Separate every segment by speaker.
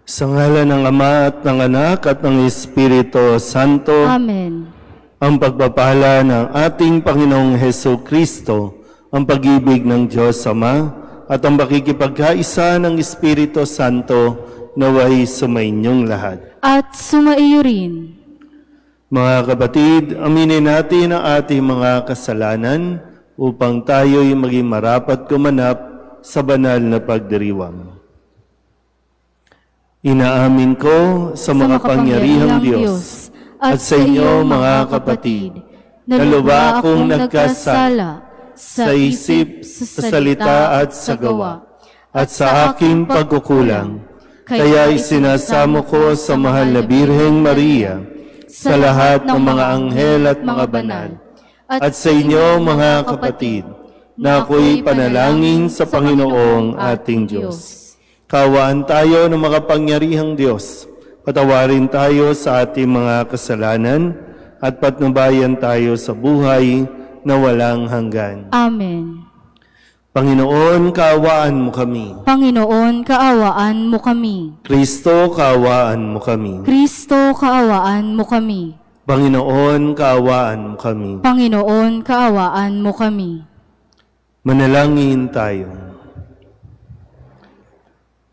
Speaker 1: Sa ngalan ng Ama at ng Anak at ng Espiritu Santo.
Speaker 2: Amen.
Speaker 1: Ang pagpapala ng ating Panginoong Heso Kristo, ang pag-ibig ng Diyos Ama, at ang pakikipagkaisa ng Espiritu Santo naway sumainyong lahat.
Speaker 2: At sumaiyo rin.
Speaker 1: Mga kapatid, aminin natin ang ating mga kasalanan upang tayo'y maging marapat kumanap sa banal na pagdiriwang. Inaamin ko sa makapangyarihang Diyos at sa inyo mga kapatid, na lubha akong nagkasala sa isip, sa salita at sa gawa, at sa aking pagkukulang. Kaya isinasamo ko sa mahal na Birheng Maria, sa lahat ng mga anghel at mga banal, at sa inyo mga kapatid, na ako'y panalangin sa Panginoong ating Diyos. Kawaan tayo ng makapangyarihang Diyos. Patawarin tayo sa ating mga kasalanan at patnubayan tayo sa buhay na walang hanggan.
Speaker 2: Amen.
Speaker 1: Panginoon, kaawaan mo kami.
Speaker 2: Panginoon, kaawaan mo kami.
Speaker 1: Kristo, kaawaan mo kami.
Speaker 2: Kristo, kaawaan mo kami.
Speaker 1: Panginoon, kaawaan mo kami.
Speaker 2: Panginoon, kaawaan mo kami.
Speaker 1: Manalangin tayo.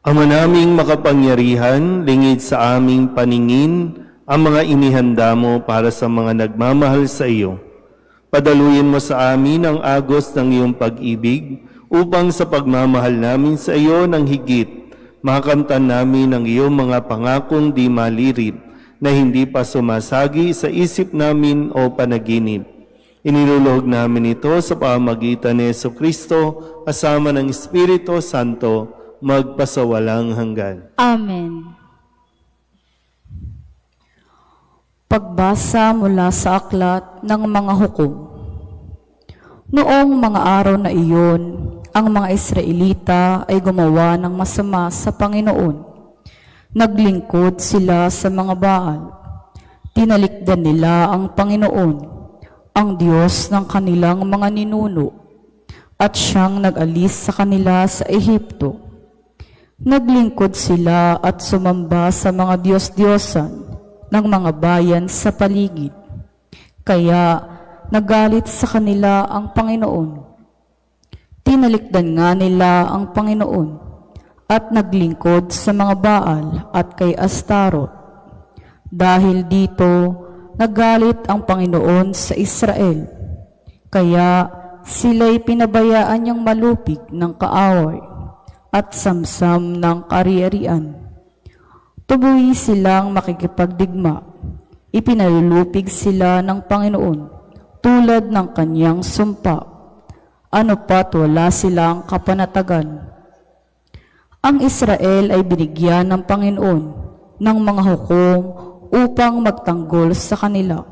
Speaker 1: Ama naming makapangyarihan, lingid sa aming paningin ang mga inihanda mo para sa mga nagmamahal sa iyo. Padaluyin mo sa amin ang agos ng iyong pag-ibig upang sa pagmamahal namin sa iyo ng higit, makamtan namin ang iyong mga pangakong di malirip na hindi pa sumasagi sa isip namin o panaginip. Iniluluhog namin ito sa pamamagitan ni Jesucristo kasama ng Espiritu Santo, magpasawalang hanggan.
Speaker 2: Amen.
Speaker 3: Pagbasa mula sa aklat ng mga hukom. Noong mga araw na iyon, ang mga Israelita ay gumawa ng masama sa Panginoon. Naglingkod sila sa mga Baal. Tinalikdan nila ang Panginoon, ang Diyos ng kanilang mga ninuno, at siyang nag-alis sa kanila sa Ehipto. Naglingkod sila at sumamba sa mga Diyos-Diyosan ng mga bayan sa paligid. Kaya nagalit sa kanila ang Panginoon. Tinalikdan nga nila ang Panginoon at naglingkod sa mga Baal at kay Astarot. Dahil dito, nagalit ang Panginoon sa Israel. Kaya sila'y pinabayaan niyang malupig ng kaaway at samsam ng kari-arian. Tubuhi silang makikipagdigma. Ipinalulupig sila ng Panginoon tulad ng kanyang sumpa. Ano pa't wala silang kapanatagan. Ang Israel ay binigyan ng Panginoon ng mga hukom upang magtanggol sa kanila.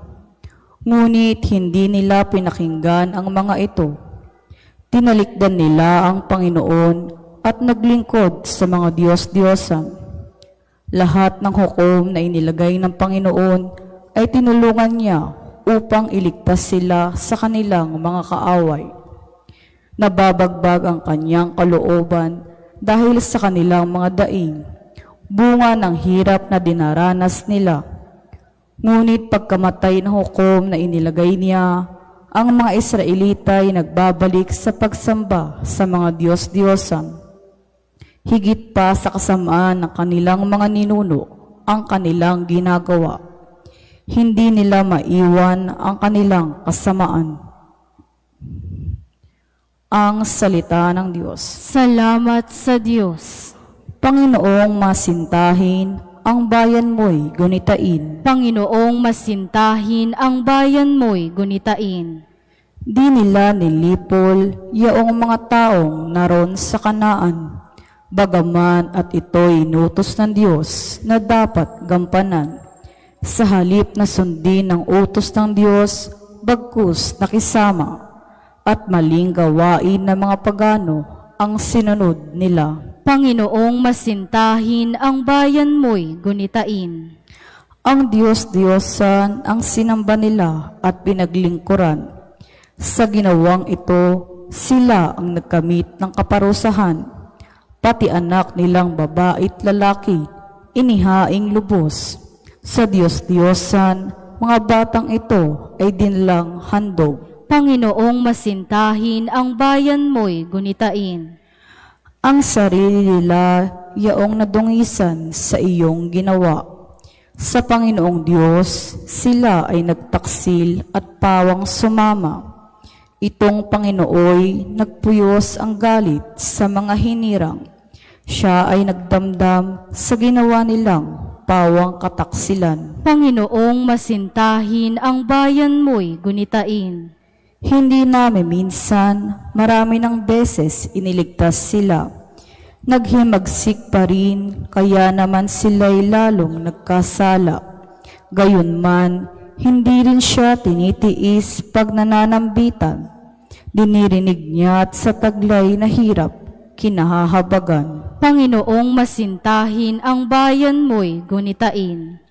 Speaker 3: Ngunit hindi nila pinakinggan ang mga ito. Tinalikdan nila ang Panginoon at naglingkod sa mga Diyos-Diyosan. Lahat ng hukom na inilagay ng Panginoon ay tinulungan niya upang iligtas sila sa kanilang mga kaaway. Nababagbag ang kanyang kalooban dahil sa kanilang mga daing, bunga ng hirap na dinaranas nila. Ngunit pagkamatay ng hukom na inilagay niya, ang mga Israelita ay nagbabalik sa pagsamba sa mga Diyos-Diyosan. Higit pa sa kasamaan ng kanilang mga ninuno ang kanilang ginagawa. Hindi nila maiwan ang kanilang kasamaan. Ang salita ng Diyos.
Speaker 2: Salamat sa Diyos.
Speaker 3: Panginoong masintahin, ang bayan mo'y gunitain.
Speaker 2: Panginoong masintahin, ang bayan mo'y gunitain.
Speaker 3: Di nila nilipol yaong mga taong naroon sa Kanaan. Bagaman at ito'y inutos ng Diyos na dapat gampanan. Sa halip na sundin ng utos ng Diyos, bagkus nakisama, at maling gawain ng mga pagano ang sinunod nila.
Speaker 2: Panginoong masintahin, ang bayan mo'y gunitain.
Speaker 3: Ang Diyos-Diyosan ang sinamba nila at pinaglingkuran. Sa ginawang ito, sila ang nagkamit ng kaparusahan. Pati anak nilang babae at lalaki inihaing lubos. Sa Diyos-Diyosan, mga batang ito ay dinlang handog.
Speaker 2: Panginoong masintahin ang bayan mo'y gunitain.
Speaker 3: Ang sarili nila yaong nadungisan sa iyong ginawa. Sa Panginoong Diyos, sila ay nagtaksil at pawang sumama. Itong Panginooy nagpuyos ang galit sa mga hinirang. Siya ay nagdamdam sa ginawa nilang pawang kataksilan.
Speaker 2: Panginoong masintahin ang bayan mo'y gunitain.
Speaker 3: Hindi namin minsan, marami ng beses iniligtas sila. Naghimagsik pa rin, kaya naman sila'y lalong nagkasala. Gayunman, hindi rin siya tinitiis pag nananambitan. Dinirinig niya't sa taglay na hirap, kinahahabagan.
Speaker 2: Panginoong masintahin ang bayan mo'y gunitain.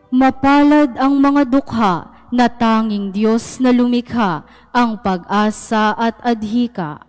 Speaker 2: Mapalad ang mga dukha na tanging Diyos na lumikha, ang pag-asa at adhika.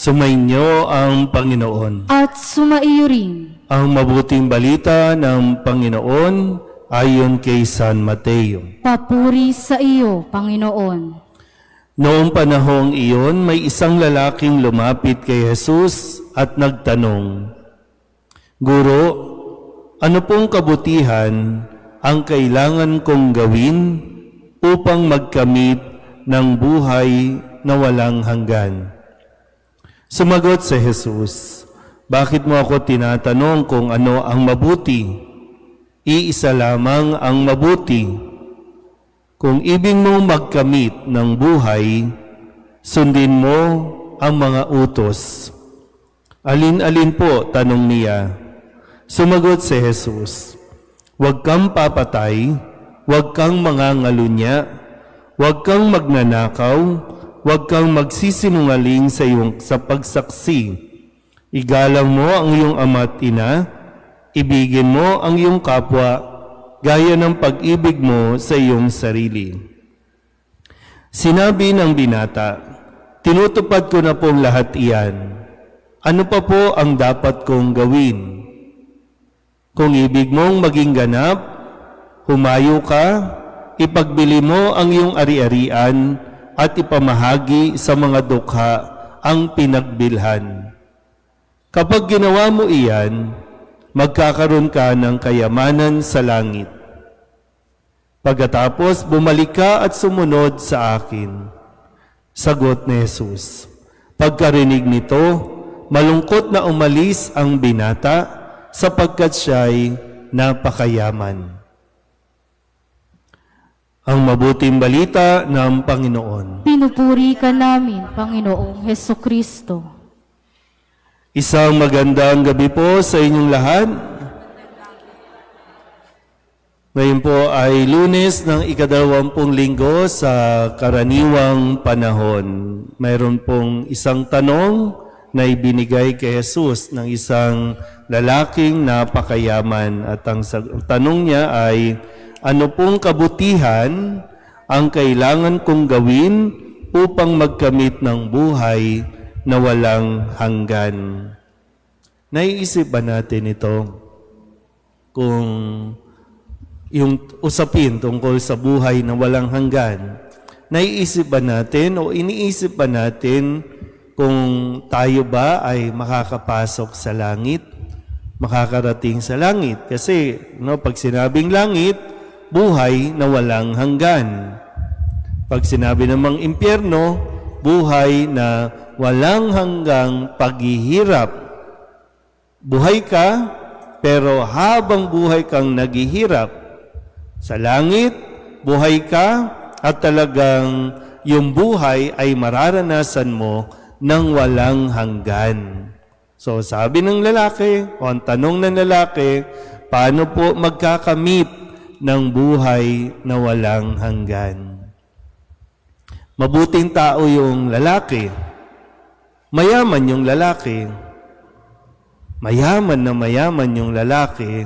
Speaker 1: Sumainyo ang Panginoon.
Speaker 2: At sumaiyo rin.
Speaker 1: Ang mabuting balita ng Panginoon ayon kay San Mateo.
Speaker 2: Papuri sa iyo, Panginoon.
Speaker 1: Noong panahong iyon, may isang lalaking lumapit kay Jesus at nagtanong, Guro, ano pong kabutihan ang kailangan kong gawin upang magkamit ng buhay na walang hanggan? Sumagot si Jesus, bakit mo ako tinatanong kung ano ang mabuti? Iisa lamang ang mabuti. Kung ibig mong magkamit ng buhay, sundin mo ang mga utos. Alin-alin po, tanong niya. Sumagot si Jesus, huwag kang papatay, huwag kang mangangalunya, huwag kang magnanakaw, huwag kang magsisinungaling sa pagsaksi. Igalang mo ang iyong ama at ina, ibigin mo ang iyong kapwa, gaya ng pag-ibig mo sa iyong sarili. Sinabi ng binata, tinutupad ko na pong lahat iyan. Ano pa po ang dapat kong gawin? Kung ibig mong maging ganap, humayo ka, ipagbili mo ang iyong ari-arian, at ipamahagi sa mga dukha ang pinagbilhan. Kapag ginawa mo iyan, magkakaroon ka ng kayamanan sa langit. Pagkatapos, bumalik ka at sumunod sa akin. Sagot ni Jesus. Pagkarinig nito, malungkot na umalis ang binata sapagkat siya'y napakayaman. Ang mabuting balita ng Panginoon.
Speaker 2: Pinupuri ka namin, Panginoong Hesukristo.
Speaker 1: Isang magandang gabi po sa inyong lahat. Ngayon po ay Lunes ng ika-20 linggo sa karaniwang panahon. Mayroon pong isang tanong na ibinigay kay Jesus ng isang lalaking napakayaman. At ang tanong niya ay, ano pong kabutihan ang kailangan kong gawin upang magkamit ng buhay na walang hanggan? Naiisip ba natin ito? Kung yung usapin tungkol sa buhay na walang hanggan, naiisip ba natin o iniisip ba natin kung tayo ba ay makakapasok sa langit, makakarating sa langit. Kasi pag sinabing langit, buhay na walang hanggan. Pag sinabi namang impyerno, buhay na walang hanggang paghihirap. Buhay ka, pero habang buhay kang naghihirap. Sa langit, buhay ka at talagang yung buhay ay mararanasan mo ng walang hanggan. So sabi ng lalaki, o ang tanong ng lalaki, paano po magkakamit ng buhay na walang hanggan? Mabuting tao yung lalaki. Mayaman yung lalaki. Mayaman na mayaman yung lalaki.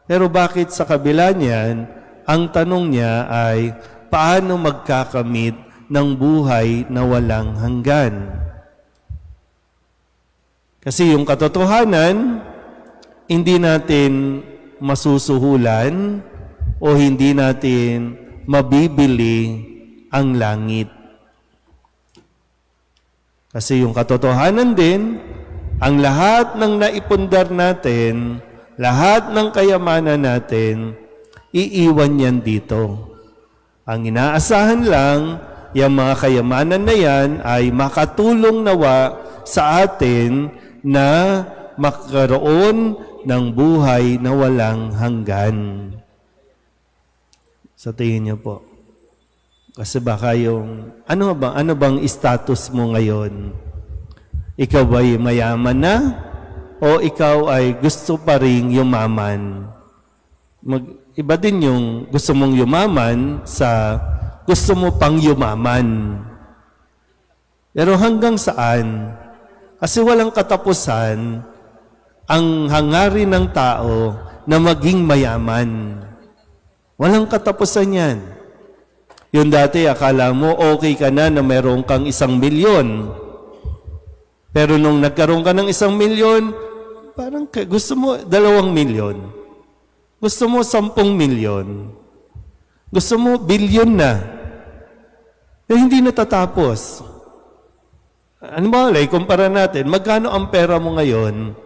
Speaker 1: Pero bakit sa kabila niyan, ang tanong niya ay, paano magkakamit ng buhay na walang hanggan? Kasi yung katotohanan, hindi natin masusuhulan o hindi natin mabibili ang langit. Kasi yung katotohanan din, ang lahat ng naipundar natin, lahat ng kayamanan natin, iiwan yan dito. Ang inaasahan lang, yung mga kayamanan na yan ay makatulong nawa sa atin na magkaroon ng buhay na walang hanggan. Sa tingin niyo po. Kasi baka yung, ano bang status mo ngayon? Ikaw ba'y mayaman na? O ikaw ay gusto pa ring yumaman? Iba din yung gusto mong yumaman sa gusto mo pang yumaman. Pero hanggang saan? Kasi walang katapusan ang hangarin ng tao na maging mayaman. Walang katapusan yan. Yung dati, akala mo okay ka na meron kang 1 milyon. Pero nung nagkaroon ka ng 1 milyon, parang gusto mo 2 milyon. Gusto mo 10 milyon. Gusto mo bilyon na. Pero hindi natatapos. Ano ba, kumpara natin, magkano ang pera mo ngayon?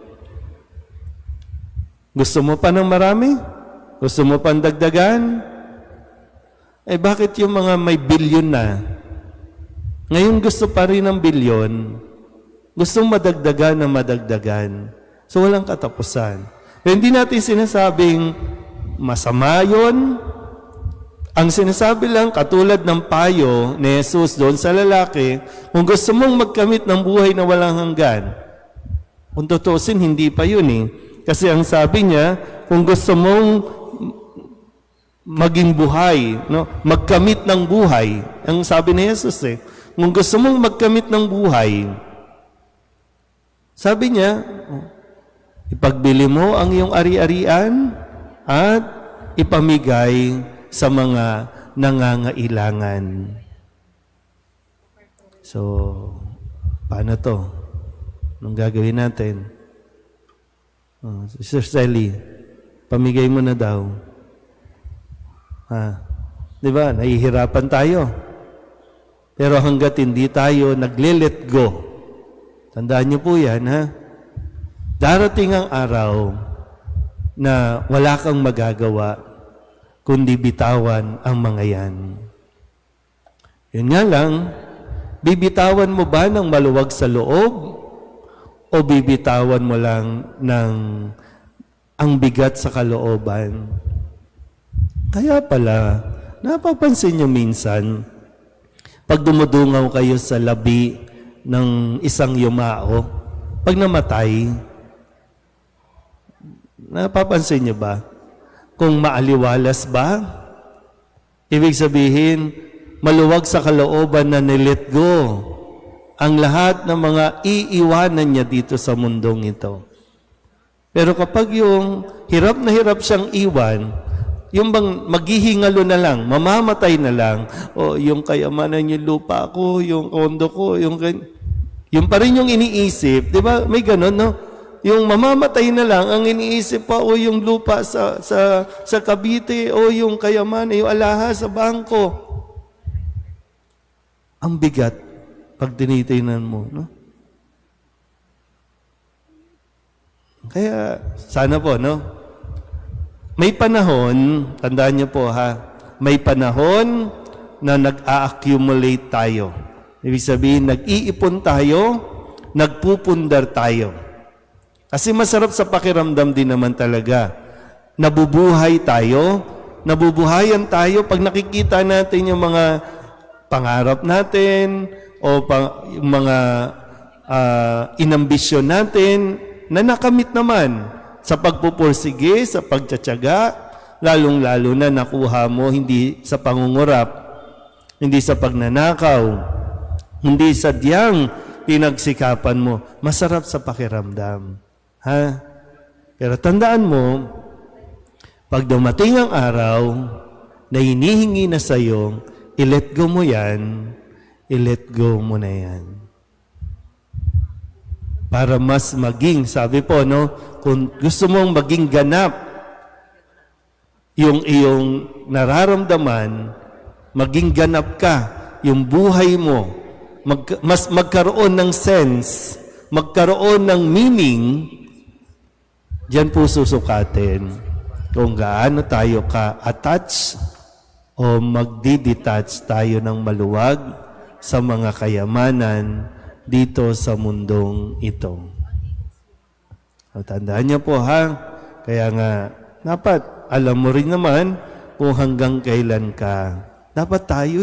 Speaker 1: Gusto mo pa ng marami? Gusto mo pa dagdagan? Bakit yung mga may bilyon na? Ngayon gusto pa rin ng bilyon. Gustong madagdagan na madagdagan. So walang katapusan. Pero hindi natin sinasabing masama yun. Ang sinasabi lang, katulad ng payo ni Jesus doon sa lalaki, kung gusto mong magkamit ng buhay na walang hanggan, kung tutusin, hindi pa yun eh. Kasi ang sabi niya, kung gusto mong maging buhay, magkamit ng buhay. Ang sabi ni Jesus kung gusto mong magkamit ng buhay, sabi niya, ipagbili mo ang iyong ari-arian at ipamigay sa mga nangangailangan. So, paano to? Anong gagawin natin? Sister Sally, pamigay mo na daw. Di ba? Nahihirapan tayo. Pero hanggat hindi tayo nagle-let go, tandaan niyo po yan, darating ang araw na wala kang magagawa kundi bitawan ang mga yan. Yun nga lang, bibitawan mo ba ng maluwag sa loob o bibitawan mo lang ng ang bigat sa kalooban? Kaya pala, napapansin niyo minsan, pag dumudungaw kayo sa labi ng isang yumao, pag namatay, napapansin niyo ba? Kung maaliwalas ba? Ibig sabihin, maluwag sa kalooban na nilet go ang lahat ng mga iiwanan niya dito sa mundong ito. Pero kapag yung hirap na hirap siyang iwan, yung bang maghihingalo na lang, mamamatay na lang, o yung kayamanan yung lupa ko, yung kondo ko, yung pa rin yung iniisip, di ba? May ganun, no? Yung mamamatay na lang, ang iniisip pa, o yung lupa sa Cavite, o yung kayamanan, yung alahas sa bangko. Ang bigat, pag tinitingnan mo, no? Kaya sana po, no? May panahon, tandaan niyo po ha, may panahon na nag-a-accumulate tayo. Ibig sabihin, nag-iipon tayo, nagpupundar tayo. Kasi masarap sa pakiramdam din naman talaga. Nabubuhay tayo, nabubuhayan tayo pag nakikita natin yung mga pangarap natin o yung mga inambisyon natin na nakamit naman sa pagpupursige, sa pagtsatsaga, lalong-lalo na nakuha mo hindi sa pangungurap, hindi sa pagnanakaw, hindi sa diyang pinagsikapan mo. Masarap sa pakiramdam. Ha? Pero tandaan mo, pag dumating ang araw na hinihingi na sa'yo, i-let go mo yan, i-let go mo na yan. Para mas maging, sabi po, no, kung gusto mong maging ganap yung iyong nararamdaman, maging ganap ka, yung buhay mo, mas magkaroon ng sense, magkaroon ng meaning, diyan po susukatin kung gaano tayo ka-attach o magdi-detach tayo ng maluwag sa mga kayamanan dito sa mundong ito. O, tandaan niyo po ha, kaya nga, dapat alam mo rin naman kung hanggang kailan ka. Dapat tayo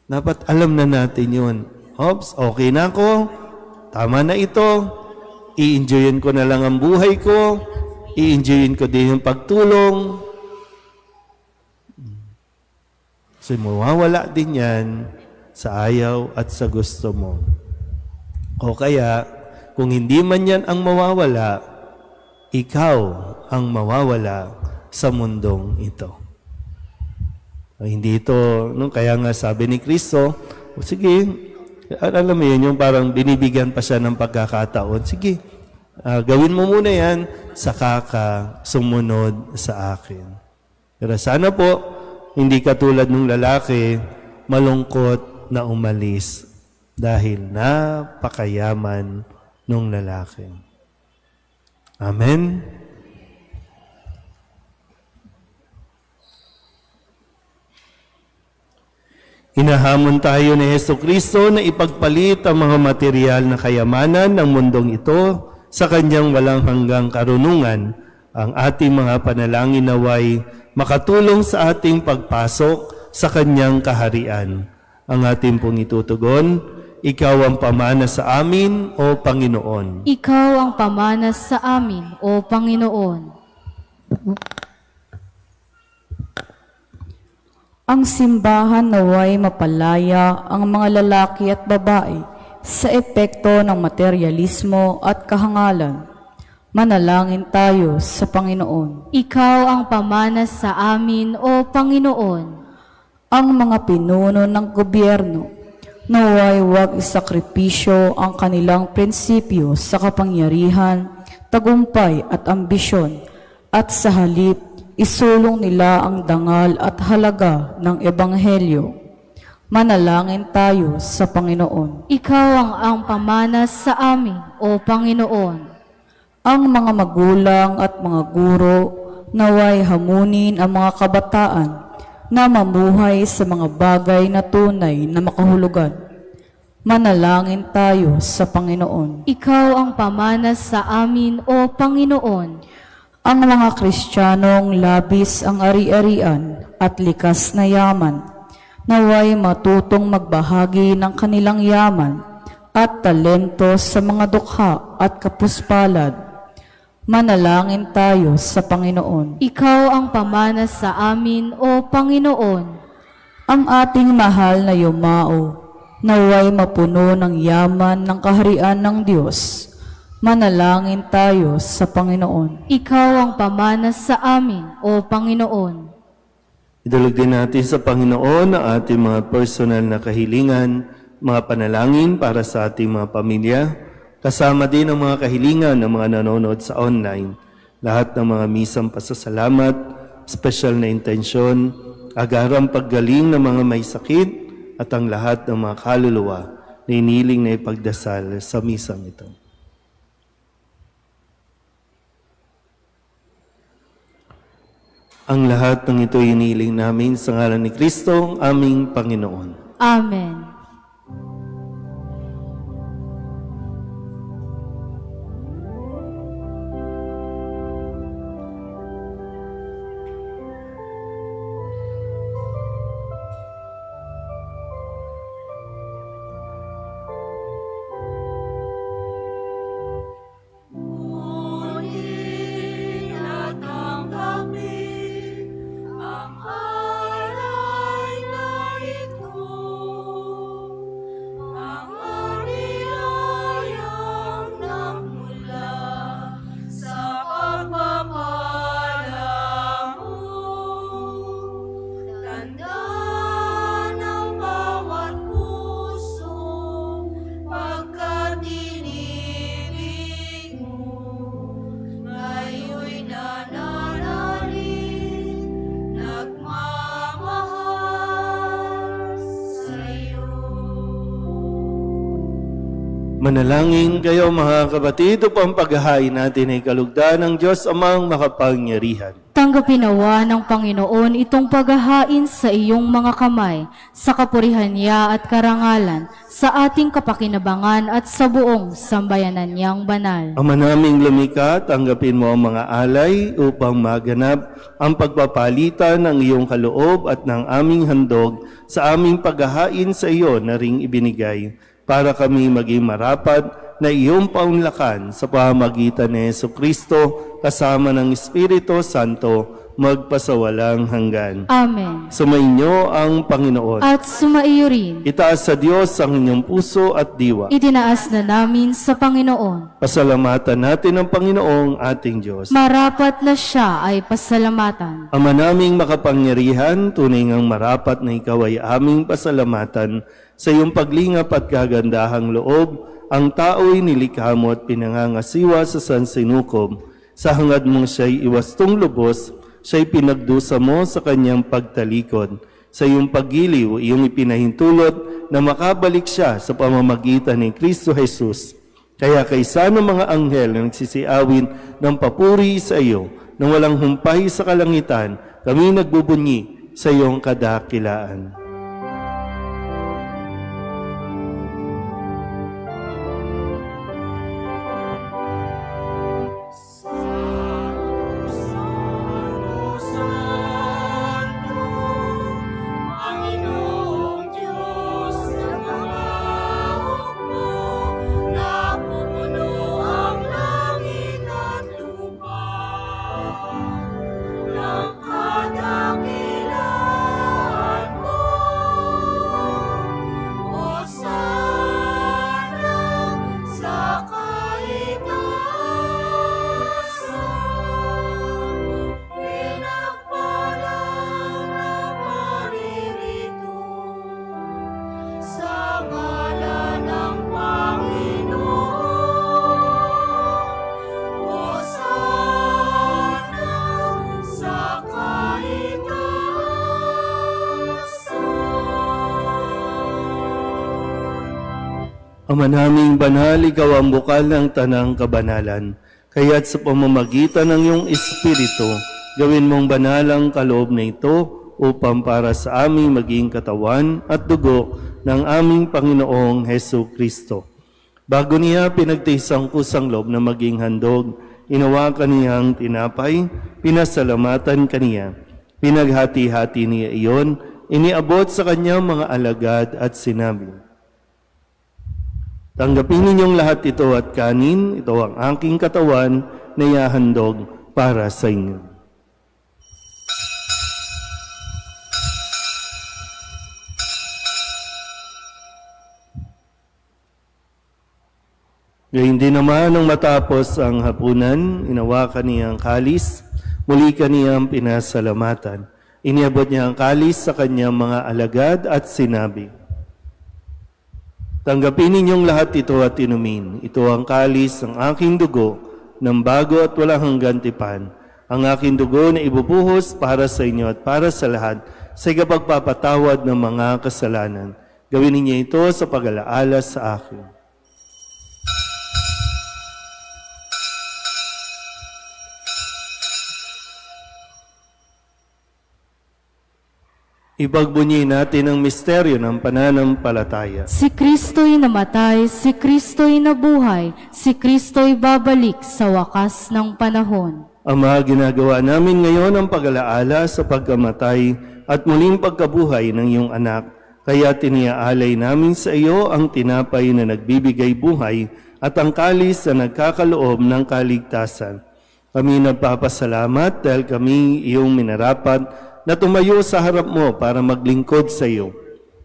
Speaker 1: dapat alam na natin yun. Oops, okay na ako, tama na ito, i-enjoyin ko na lang ang buhay ko, i-enjoyin ko din yung pagtulong. So, mawawala din yan sa ayaw at sa gusto mo. O kaya, kung hindi man yan ang mawawala, ikaw ang mawawala sa mundong ito. O, hindi ito, no? Kaya nga sabi ni Kristo, sige, alam mo yun, yung parang binibigyan pa siya ng pagkakataon, sige, gawin mo muna yan, saka ka sumunod sa akin. Pero sana po, hindi katulad ng lalaki, malungkot na umalis dahil napakayaman ng lalaki. Amen? Hinahamon tayo ni Hesukristo na ipagpalit ang mga material na kayamanan ng mundong ito sa kanyang walang hanggang karunungan. Ang ating mga panalangin naway makatulong sa ating pagpasok sa kanyang kaharian. Ang ating pong itutugon, ikaw ang pamana sa amin, O Panginoon.
Speaker 2: Ikaw ang pamana sa amin, O Panginoon.
Speaker 3: Ang simbahan naway mapalaya ang mga lalaki at babae sa epekto ng materialismo at kahangalan. Manalangin tayo sa Panginoon.
Speaker 2: Ikaw ang pamana sa amin, O Panginoon.
Speaker 3: Ang mga pinuno ng gobyerno naway huwag isakripisyo ang kanilang prinsipyo sa kapangyarihan, tagumpay at ambisyon, at sa halip isulong nila ang dangal at halaga ng Ebanghelyo. Manalangin tayo sa Panginoon.
Speaker 2: Ikaw ang pamana sa amin, O Panginoon.
Speaker 3: Ang mga magulang at mga guro naway hamunin ang mga kabataan na mamuhay sa mga bagay na tunay na makahulugan. Manalangin tayo sa Panginoon.
Speaker 2: Ikaw ang pamana sa amin, O Panginoon.
Speaker 3: Ang mga Kristiyanong labis ang ari-arian at likas na yaman, naway matutong magbahagi ng kanilang yaman at talento sa mga dukha at kapuspalad. Manalangin tayo sa Panginoon.
Speaker 2: Ikaw ang pamana sa amin, O Panginoon.
Speaker 3: Ang ating mahal na yumao, naway mapuno ng yaman ng kaharian ng Diyos. Manalangin tayo sa Panginoon.
Speaker 2: Ikaw ang pamana sa amin, O Panginoon.
Speaker 1: Idulog din natin sa Panginoon ang ating mga personal na kahilingan, mga panalangin para sa ating mga pamilya, kasama din ang mga kahilingan ng mga nanonood sa online, lahat ng mga misang pasasalamat, special na intensyon, agarang paggaling ng mga may sakit, at ang lahat ng mga kaluluwa na iniling na ipagdasal sa misang ito. Ang lahat ng ito iniling namin sa ngalan ni Kristo, ang aming Panginoon.
Speaker 2: Amen.
Speaker 1: Manalangin kayo mga kapatid upang paghahain natin ay kalugdan ng Diyos amang makapangyarihan.
Speaker 2: Tanggapin nawa ng Panginoon itong paghahain sa iyong mga kamay, sa kapurihan niya at karangalan, sa ating kapakinabangan at sa buong sambayanan niyang banal.
Speaker 1: Ama naming lumikha, tanggapin mo ang mga alay upang maganap ang pagpapalitan ng iyong kaloob at ng aming handog sa aming paghahain sa iyo na ring ibinigay, para kami maging marapat na iyong paunlakan sa pamamagitan ni Jesucristo kasama ng Espiritu Santo magpasawalang hanggan.
Speaker 2: Amen.
Speaker 1: Sumainyo ang Panginoon.
Speaker 2: At sumaiyo rin.
Speaker 1: Itaas sa Diyos ang inyong puso at diwa.
Speaker 2: Itinaas na namin sa Panginoon.
Speaker 1: Pasalamatan natin ang Panginoong ating Diyos.
Speaker 2: Marapat na siya ay pasalamatan.
Speaker 1: Ama naming makapangyarihan, tunay ngang marapat na ikaw ay aming pasalamatan sa iyong paglingap at kagandahang loob. Ang tao'y nilikha mo at pinangangasiwa sa sansinukob. Sa hangad mong siya'y iwastong lubos, siya'y pinagdusa mo sa kanyang pagtalikod. Sa iyong paggiliw, iyong ipinahintulot na makabalik siya sa pamamagitan ni Kristo Jesus. Kaya kaysa ng mga anghel na nagsisiawin ng papuri sa iyo, nang walang humpay sa kalangitan, kami nagbubunyi sa iyong kadakilaan. Ama naming banal, ikaw ang bukal ng tanang kabanalan. Kaya't sa pamamagitan ng iyong Espiritu, gawin mong banal ang kaloob na ito upang para sa aming maging katawan at dugo ng aming Panginoong Hesu Kristo. Bago niya pinagtisang kusang loob na maging handog, inawakan niyang tinapay, pinasalamatan kaniya. Pinaghati-hati niya iyon, iniabot sa kanyang mga alagad at sinabi, "Tanggapin ninyong lahat ito at kanin, ito ang aking katawan na ihahandog para sa inyo." Gayun din naman nang matapos ang hapunan, inawakan niya ang kalis, muli kaniyang pinasalamatan. Iniabot niya ang kalis sa kanyang mga alagad at sinabi, "Tanggapin ninyong lahat ito at inumin. Ito ang kalis ng aking dugo ng bago at walang hanggang tipan. Ang aking dugo na ibubuhos para sa inyo at para sa lahat sa ikapagpapatawad ng mga kasalanan. Gawin ninyo ito sa pag-alaala sa akin." Ipagbunyi natin ang misteryo ng pananampalataya.
Speaker 2: Si Kristo'y namatay, si Kristo'y nabuhay, si Kristo'y babalik sa wakas ng panahon.
Speaker 1: Ama, ginagawa namin ngayon ang pag-alaala sa pagkamatay at muling pagkabuhay ng iyong anak. Kaya tiniaalay namin sa iyo ang tinapay na nagbibigay buhay at ang kalis na nagkakaloob ng kaligtasan. Kami nagpapasalamat dahil kami iyong minarapat na tumayo sa harap mo para maglingkod sa iyo.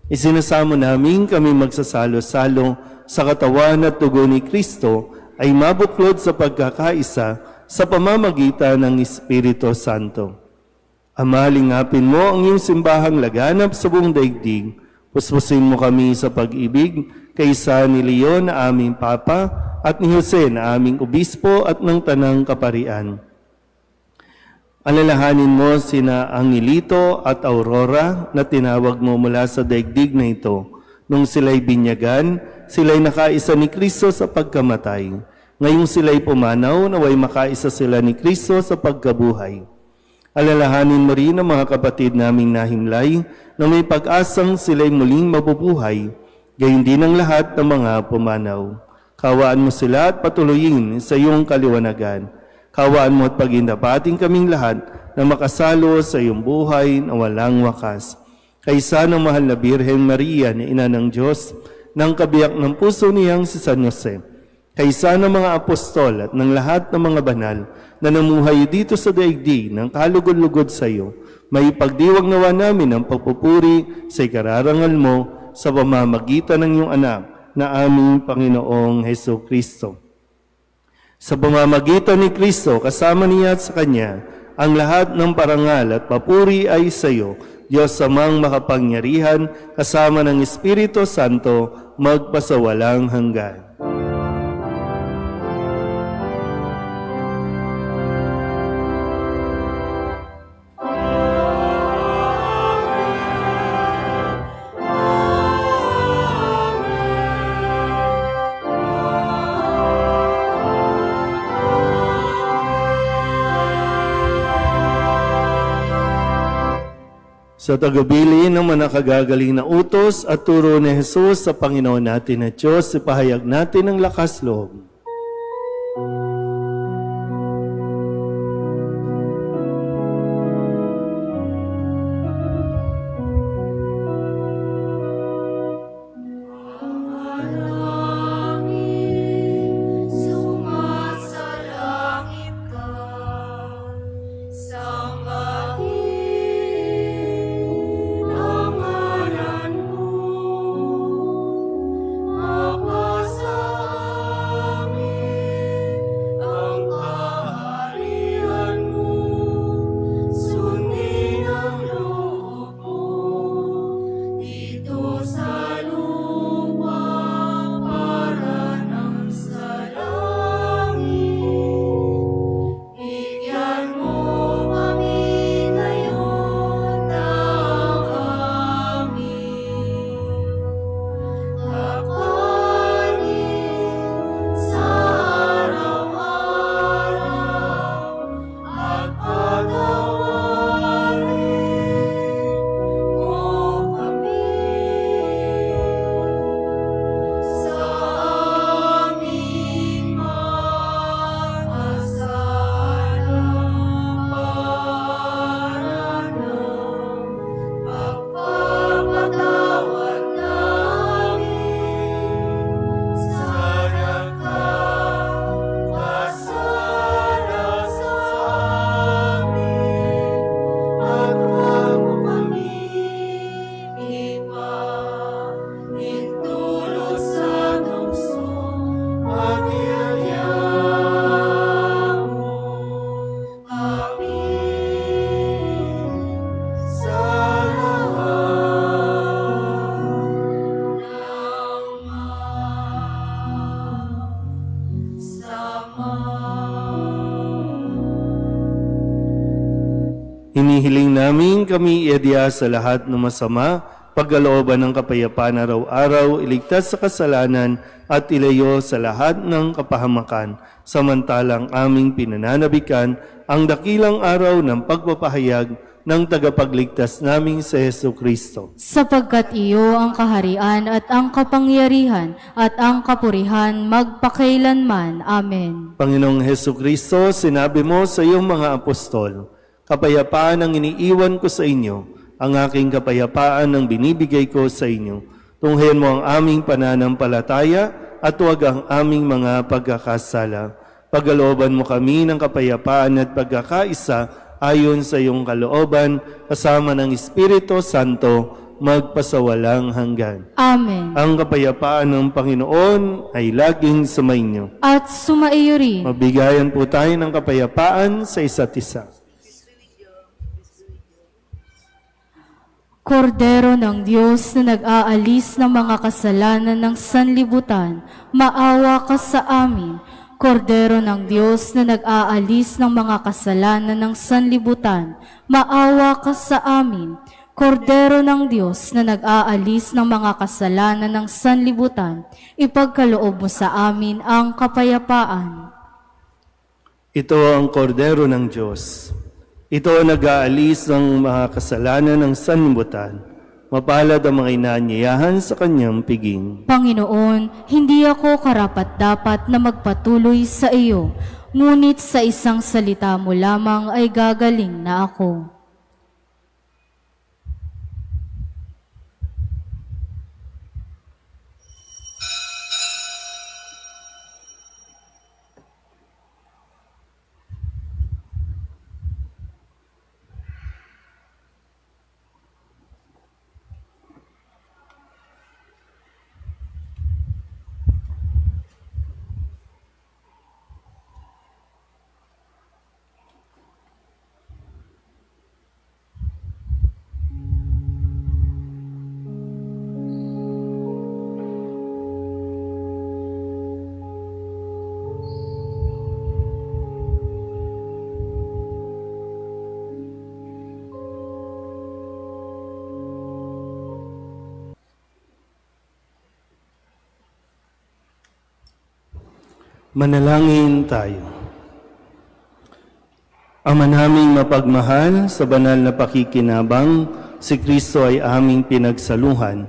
Speaker 1: Isinasamo namin kami magsasalo-salo sa katawan at dugo ni Kristo ay mabuklod sa pagkakaisa sa pamamagitan ng Espiritu Santo. Ama, lingapin mo ang iyong simbahang laganap sa buong daigdig. Puspusin mo kami sa pag-ibig kaysa ni Leon na aming Papa at ni Jose na aming Obispo at ng Tanang Kaparian. Alalahanin mo sina Angelito at Aurora na tinawag mo mula sa daigdig na ito. Nung sila'y binyagan, sila'y nakaisa ni Kristo sa pagkamatay. Ngayong sila'y pumanaw, naway makaisa sila ni Kristo sa pagkabuhay. Alalahanin mo rin ang mga kapatid naming nahimlay na may pag-asang sila'y muling mabubuhay, gayon din ang lahat ng mga pumanaw. Kawaan mo sila at patuloyin sa iyong kaliwanagan. Kawaan mo at pagindapating kaming lahat na makasalo sa iyong buhay na walang wakas. Kaysa ng mahal na Birhen Maria na Ina ng Diyos, ng kabiyak ng puso niyang si San Jose, kaysa ng mga apostol at ng lahat ng mga banal na namuhay dito sa daigdig ng kalugod-lugod sa iyo, may pagdiwag nawa namin ang pagpupuri sa ikararangal mo sa pamamagitan ng iyong anak na aming Panginoong Heso Kristo. Sa pamamagitan ni Kristo, kasama niya at sa Kanya, ang lahat ng parangal at papuri ay sa iyo, Diyos Amang makapangyarihan, kasama ng Espiritu Santo, magpasawalang hanggan. Sa tagabili ng manakagagaling na utos at turo ni Jesus sa Panginoon natin at Diyos, ipahayag natin ang lakas loob. Hinihiling namin kami iadya sa lahat ng masama, pagkalooban ng kapayapaan araw-araw, iligtas sa kasalanan at ilayo sa lahat ng kapahamakan, samantalang aming pinananabikan ang dakilang araw ng pagpapahayag ng tagapagligtas naming si Hesu Kristo.
Speaker 2: Sapagkat iyo ang kaharian at ang kapangyarihan at ang kapurihan magpakailanman. Amen.
Speaker 1: Panginoong Hesu Kristo, sinabi mo sa iyong mga apostol, kapayapaan ang iniiwan ko sa inyo, ang aking kapayapaan ang binibigay ko sa inyo. Tunghayan mo ang aming pananampalataya at huwag ang aming mga pagkakasala. Pagalooban mo kami ng kapayapaan at pagkakaisa ayon sa iyong kalooban, kasama ng Espiritu Santo, magpasawalang hanggan.
Speaker 2: Amen.
Speaker 1: Ang kapayapaan ng Panginoon ay laging sumainyo.
Speaker 2: At sumaiyo rin.
Speaker 1: Mabigayan po tayo ng kapayapaan sa isa't isa.
Speaker 2: Kordero ng Diyos na nag-aalis ng mga kasalanan ng sanlibutan, maawa ka sa amin. Kordero ng Diyos na nag-aalis ng mga kasalanan ng sanlibutan, maawa ka sa amin. Kordero ng Diyos na nag-aalis ng mga kasalanan ng sanlibutan, ipagkaloob mo sa amin ang kapayapaan.
Speaker 1: Ito ang kordero ng Diyos. Ito ang nag-aalis ng mga kasalanan ng sanlibutan. Mapalad ang mga inaanyayahan sa kanyang piging.
Speaker 2: Panginoon, hindi ako karapat-dapat na magpatuloy sa iyo, ngunit sa isang salita mo lamang ay gagaling na ako.
Speaker 1: Manalangin tayo. Ama naming mapagmahal, sa banal na pakikinabang, si Kristo ay aming pinagsaluhan.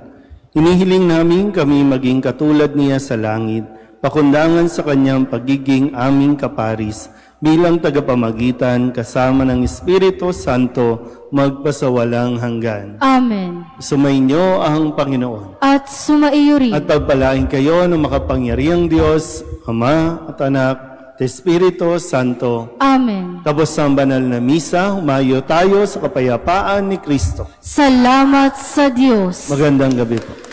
Speaker 1: Hinihiling namin kami maging katulad niya sa langit, pakundangan sa kanyang pagiging aming kaparis, bilang tagapamagitan kasama ng Espiritu Santo, magpasawalang hanggan.
Speaker 2: Amen.
Speaker 1: Sumainyo ang Panginoon.
Speaker 2: At sumaiyo rin.
Speaker 1: At pagpalain kayo ng makapangyarihang Diyos, Ama at Anak, at Espiritu Santo.
Speaker 2: Amen.
Speaker 1: Tapos ang banal na misa, humayo tayo sa kapayapaan ni Kristo.
Speaker 2: Salamat sa Diyos.
Speaker 1: Magandang gabi po.